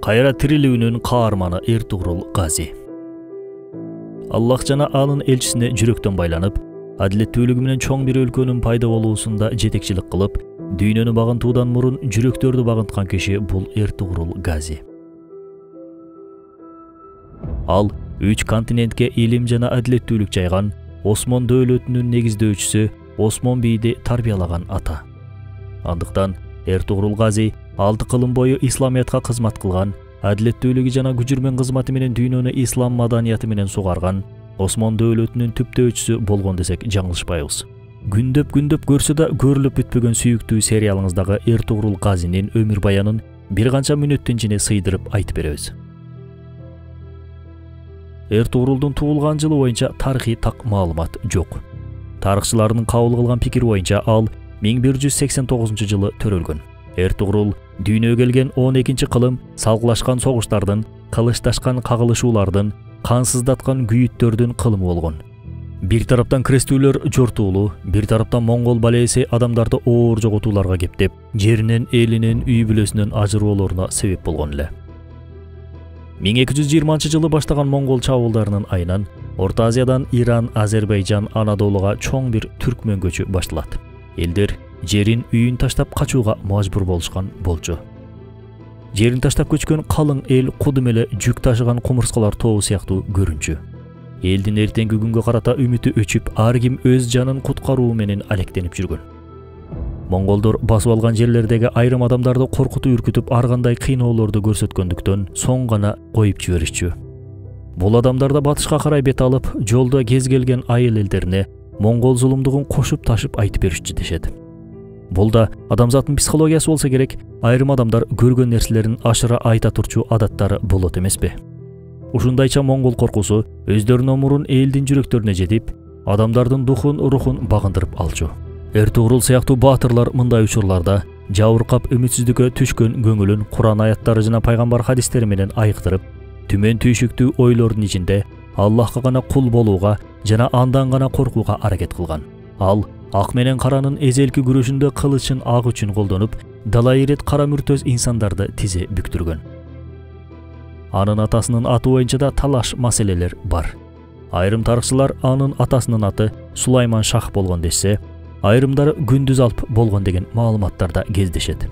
Кайра тирилүүнүн каарманы Эртугрул Гази. Аллах жана анын элчисине жүрөктөн байланып, адилеттүүлүгү менен чоң бир өлкөнүн пайда болуусунда жетекчилик кылып, дүйнөнү багынтуудан мурун жүрөктөрдү багынткан киши бул Эртугрул Гази. Ал 3 континентке илим жана адилеттүүлүк жайган, Осмон дөөлөтүнүн негиздөөчүсү, Осмон бийди тарбиялаган ата. Андыктан Эртугрул Гази 6 кылым бою исламиятка кызмат кылган, адилеттүүлүгү жана күжүрмөн кызматы менен дүйнөнү ислам маданияты менен сугарган, Осмон дөөлөтүнүн түптөөчүсү болгон десек жаңылышпайбыз. Күндөп көрсө да көрүлүп бүтпөгөн сүйүктүү сериалыңыздагы Эртугрул Газинин өмүр баянын бир канча мүнөттүн ичине сыйдырып айтып беребиз. Эртугрулдун туулган жылы боюнча тарыхый так маалымат жок. Тарыхчылардын кабыл кылган пикири боюнча ал 1189-жылы төрөлгөн. Эртугрул дүйнөгө келген 12 кылым салгылашкан согуштардын, кылычташкан кагылышуулардын, кансыздаткан күйүттөрдүн кылымы болгон. Бир тараптан крестүүлөр жортуулуу, бир тараптан моңгол балеси адамдарды оор жоготууларга кептеп, жеринен, элинен, үй бүлөсүнөн ажыроолоруна себеп болгон эле. 1220-жылы баштаган моңгол чабуулдарынын айынан Орто Азиядан Иран, Азербайжан, Анадолуга чоң бир түркмөн көчү башталат. Элдер жерин, үйүн таштап качууга мажбур болушкан болчу. Жерин таштап көчкөн калың эл кудум эле жүк ташыган кумурскалар тобу сыяктуу көрүнчү. Элдин эртеңки күнгө карата үмүтү өчүп, ар ким өз жанын куткаруу менен алектенип жүргөн. Монголдор басып алган жерлердеги айрым адамдарды коркутуп үркүтүп, ар кандай кыйноолорду көрсөткөндүктөн соң гана коюп жиберишчү. Бул адамдар да батышка карай бет алып, жолдо кез келген айыл элдерине моңгол зулумдугун кошуп ташып айтып беришчү дешет. Бул да адамзаттын психологиясы болсо керек, айрым адамдар көргөн нерселерин ашыра айта турчу адаттары болот эмеспи? Ушундайча моңгол коркусу өздөрүнөн мурун элдин жүрөктөрүнө жетип, адамдардын духун, рухун багындырып алчу. Эртугрул сыяктуу баатырлар мындай учурларда жабыркап үмүтсүздүккө түшкөн көңүлүн Куран аяттары жана пайгамбар хадистери менен айыктырып, түмөн түйшүктүү ойлордун ичинде Аллахка гана кул болууга жана андан гана коркууга аракет кылган. Ал ак менен каранын эзелки күрөшүндө кылычын ак үчүн колдонуп, далай ирет кара мүртөз инсандарды тизе бүктүргөн. Анын атасынын аты боюнча да талаш маселелер бар. Айрым тарыхчылар анын атасынын аты Сулайман Шах болгон дешсе, айрымдары Күндүз Алп болгон деген маалыматтарда кездешет.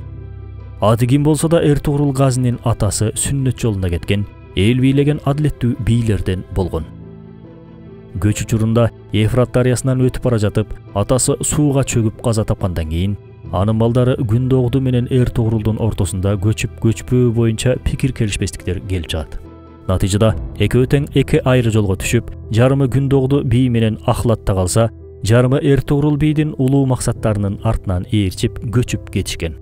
Аты ким болсо да Эртугрул Газинин атасы сүннөт жолунда кеткен, эл бийлеген адилеттүү бийлерден болгон. Көч учурунда Ефрат дарыясынан өтүп бара жатып, атасы сууга чөгүп каза тапкандан кийин, анын балдары Күндөгдү менен Эртугрулдун ортосунда көчпөө боюнча пикир келишпестиктер келип чыгат. Натыйжада экөө тең эки айры жолго түшүп, жарымы Күндөгдү бий менен Ахлатта калса, жарымы Эртугрул бийдин улуу максаттарынын артынан ээрчип көчүп кетишкен.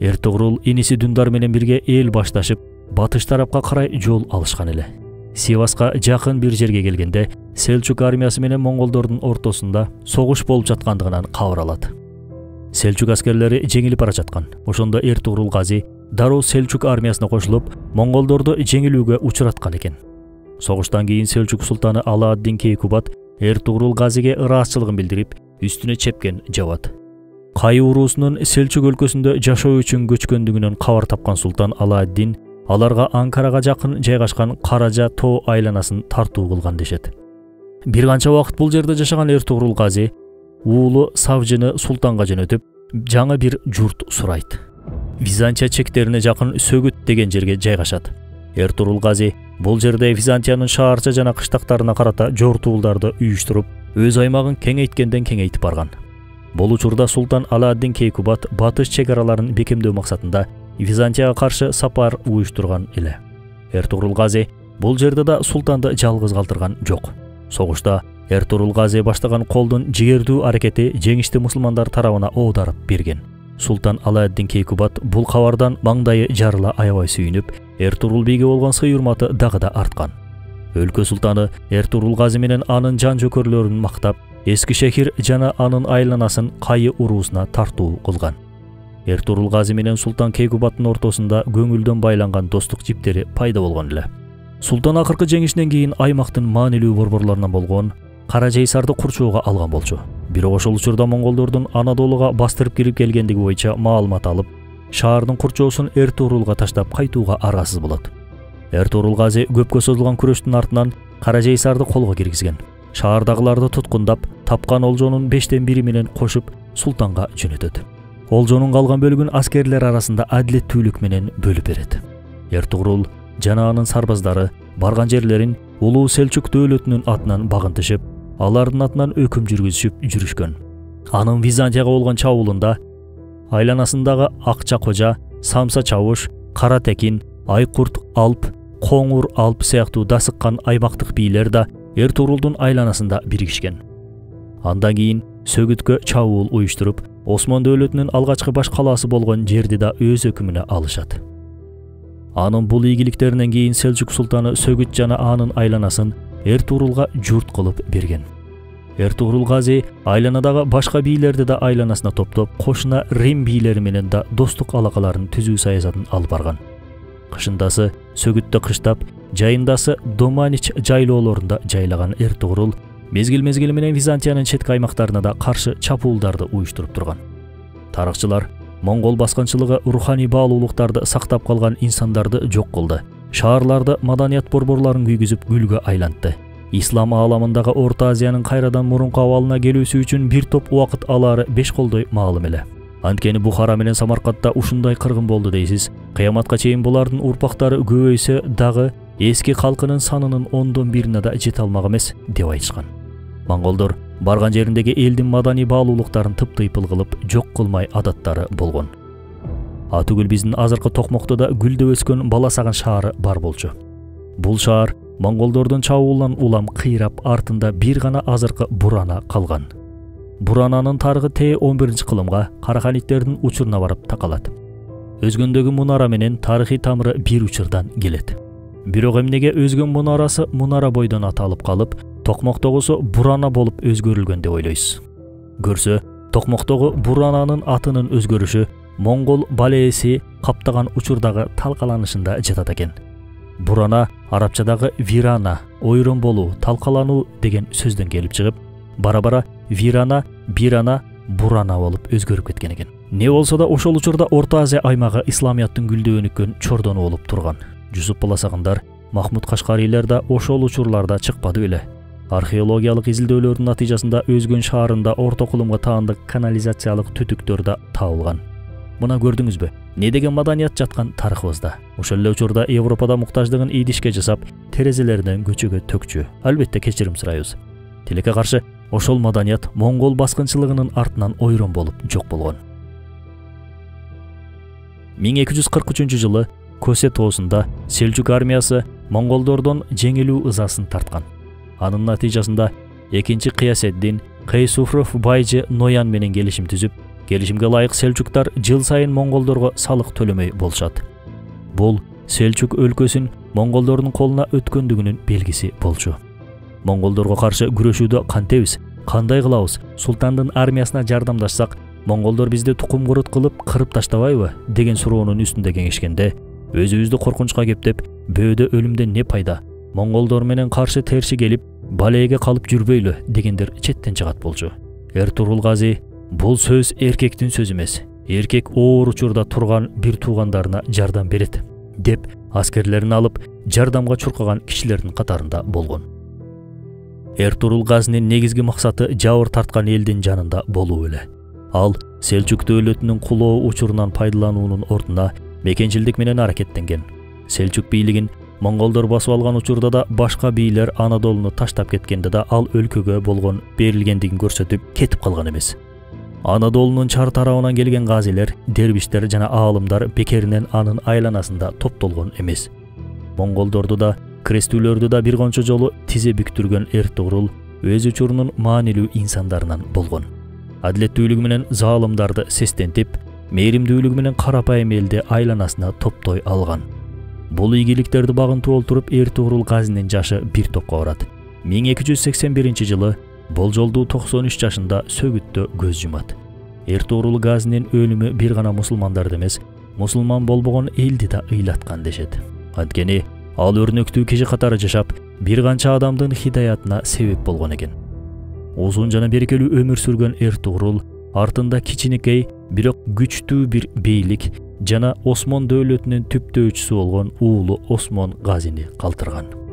Эртугрул иниси Дүндар менен бирге эл башташып, батыш тарапка карай жол алышкан эле. Сиваска жакын бир жерге келгенде, Селчук армиясы менен монголдордун ортосунда согуш болуп жаткандыгынан кабар алат. Селчук аскерлери жеңилип бара жаткан. Ошондо Эртугрул Гази дароо Селчук армиясына кошулуп, монголдорду жеңилүүгө учураткан экен. Согуштан кийин Селчук султаны Алааддин Кейкубат Эртугрул Газиге ыраазычылыгын билдирип, үстүнө чепкен жабат. Кайы уруусунун Селчук өлкөсүндө жашоо үчүн көчкөндүгүнөн кабар тапкан султан Алааддин аларга Анкарага жакын жайгашкан Каража тоо айланасын тартуу кылган дешет. Бир канча убакыт бул жерде жашаган Эртугрул Гази уулу Савжыны султанга жөнөтүп, жаңы бир журт сурайт. Византия чектерине жакын Сөгүт деген жерге жайгашат. Эртугрул Гази бул жерде Византиянын шаарча жана кыштактарына карата жортуулдарды үйүштүрүп, өз аймагын кеңейткенден кеңейтип барган. Бул учурда султан Алааддин Кейкубат батыш чек араларын бекемдөө максатында Византияга каршы сапар уюштурган эле. Эртугрул Гази бул жерде да султанды жалгыз калтырган жок. Согушта Эртугрул Гази баштаган колдун жигердүү аракети жеңишти мусулмандар тарабына оодарып берген. Султан Алааддин Кейкубат бул кабардан маңдайы жарыла аябай сүйүнүп, Эртугрул бийге болгон сый-урматы дагы да арткан. Өлкө султаны Эртугрул Гази менен анын жан жөкөрлөрүн мактап, Эски-Шехир жана анын айланасын Кайы уруусуна тартуу кылган. Эртугрул Гази менен султан Кейкубаттын ортосунда көңүлдөн байланган достук жиптери пайда болгон эле. Султан акыркы жеңишинен кийин аймактын маанилүү борборлорунан болгон Каражайсарды курчоого алган болчу. Бирок ошол учурда монголдордун Анадолуга бастырып кирип келгендиги боюнча маалымат алып, шаардын курчоосун Эртугрулга таштап кайтууга аргасыз болот. Эртугрул гази көпкө созулган күрөштүн артынан Каражайсарды колго киргизген. Шаардагыларды туткундап, тапкан олжонун 5тен 1 менен кошуп султанга жөнөтөт. Олжонун калган бөлүгүн аскерлер арасында адилеттүүлүк менен бөлүп берет. Эртугрул жана анын сарбаздары барган жерлерин Улуу Селчук дөөлөтүнүн атынан багынтышып, алардын атынан өкүм жүргүзүшүп жүрүшкөн. Анын Византияга болгон чабуулунда айланасындагы Акча Кожа, Самса Чабуш, Кара Текин, Айкурт Алп, Коңур Алп сыяктуу дасыккан аймактык бийлер да Эртугрулдун айланасында биригишкен. Андан кийин Сөгүткө чабуул уюштуруп, Осман дөөлөтүнүн алгачкы баш калаасы болгон жерди да өз өкүмүнө алышат. Анын бул ийгиликтеринен кийин Селчук султаны Сөгүт жана анын айланасын Эртугрулга журт кылып берген. Эртугрул гази айланадагы башка бийлерди да айланасына топтоп, кошуна Рим бийлери менен да достук алакаларын түзүү саясатын алып барган. Кышындасы Сөгүттө кыштап, жайындасы Доманич жайлоолорунда жайлаган Эртугрул мезгил менен Византиянын четки аймактарына да каршы чапуулдарды уюштуруп турган. Тарыхчылар Моңгол баскынчылыгы руханий баалуулуктарды сактап калган инсандарды жок кылды. Шаарларды маданият борборларын күйгүзүп гүлгө айлантты. Ислам ааламындагы Орто Азиянын кайрадан мурунку абалына келүүсү үчүн бир топ убакыт алаары 5 колдой маалым эле. Анткени Бухара менен Самаркандда ушундай кыргын болду дейсиз. Кыяматка чейин булардын урпактары көбөйсө дагы эски калкынын санынын 1/10 да жете алмак эмес деп айтышкан. Монголдор барган жериндеги элдин маданий баалуулуктарын тыптыйпыл кылып жок кылмай адаттары болгон. Атүгүл биздин азыркы Токмоктода гүлдөп өскөн Бала Сагын шаары бар болчу. Бул шаар монголдордун чабуулунан улам кыйрап артында бир гана азыркы Бурана калган. Бурананын тарыхы Т-11-кылымга Караханиттердин учуруна барып такалат. Өзгөндөгү мунара менен тарыхый тамыры бир учурдан келет. Бирок эмнеге өзгөн мунарасы Мунара бойдон аталып калып, Токмоктогусу Бурана болуп өзгөрүлгөн деп ойлойсуз. Көрсө, Токмоктогу Бурананын атынын өзгөрүшү Моңгол балээси каптаган учурдагы талкаланышында жатат экен. Бурана арабчадагы вирана, ойрон болуу, талкалануу деген сөздөн келип чыгып, бара-бара вирана, бирана, бурана болуп өзгөрүп кеткен экен. Не болсо да ошол учурда Орто Азия аймагы исламияттын гүлдөп өнүккөн чордону болуп турган. Жусуп Баласагындар, Махмуд Кашкарилер да ошол учурларда чыкпады беле. Археологиялык изилдөөлөрдүн натыйжасында өзгөн шаарында орто кылымга таандык канализациялык түтүктөр да табылган. Мына көрдүңүзбү? Не деген маданият жаткан тарыхыбызда. Ошол эле учурда Европада муктаждыгын ийдишке жасап, терезелерден көчөгө төкчү. Албетте кечирим сурайбыз. Тилекке каршы ошол маданият Моңгол баскынчылыгынын артынан ойрон болуп жок болгон. 1243-жылы Көсе тоосунда Селчук армиясы монголдордон жеңилүү ызасын тарткан. Анын натыйжасында 2-чи Кыясэддин Кайсуфров байжы Ноян менен келишим түзүп, келишимге ылайык селчуктар жыл сайын монголдорго салык төлөмөй болушат. Бул Селчук өлкөсүн монголдордун колуна өткөндүгүнүн белгиси болчу. Монголдорго каршы күрөшүүдө кантебиз, кандай кылабыз? Султандын армиясына жардамдашсак, монголдор бизди тукум курут кылып кырып таштабайбы деген суроонун үстүндө кеңешкенде, өзүбүздү коркунучка кептеп, бөөдө өлүмдөн не пайда? Монголдор менен каршы терши келип, балеге калып жүрбөйлү дегендер четтен чыгат болчу. Эртугрул гази бул сөз эркектин сөзү эмес. Эркек оор учурда турган бир туугандарына жардам берет деп аскерлерин алып жардамга чуркаган кишилердин катарында болгон. Эртугрул газинин негизги максаты жабыр тарткан элдин жанында болуу эле. Ал Селчук дөөлөтүнүн кулоо учурунан пайдалануунун ордуна мекенчилдик менен аракеттенген. Селчук бийлигин монголдор басып алган учурда да башка бийлер Анадолуну таштап кеткенде да ал өлкөгө болгон берилгендигин көрсөтүп кетип калган эмес. Анадолунун чар тарабынан келген газилер, дербиштер жана аалымдар бекеринен анын айланасында топтолгон эмес. Монголдорду да, крестүүлөрдү да бир кончо жолу тизе бүктүргөн Эртугрул өз учурунун маанилүү инсандарынан болгон. Адилеттүүлүгү менен заалымдарды сестентип, мээримдүүлүгү менен карапайым элди айланасына топтой алган. Бул ийгиликтерди багынтып олтуруп Эртугрул газинин жашы бир топко барат. 1281-жылы болжолдуу 93 жашында Сөгүттө көз жумат. Эртугрул газинин өлүмү бир гана мусулмандарды эмес, мусулман болбогон элди да ыйлаткан дешет. Анткени ал өрнөктүү киши катары жашап, бир канча адамдын хидаятына себеп болгон экен. Узун жана берекелүү өмүр сүргөн Эртугрул артында кичинекей, бирок күчтүү бир бейлик, жана Осмон дөөлөтүнүн түптөөчүсү болгон уулу Осмон Газини калтырган.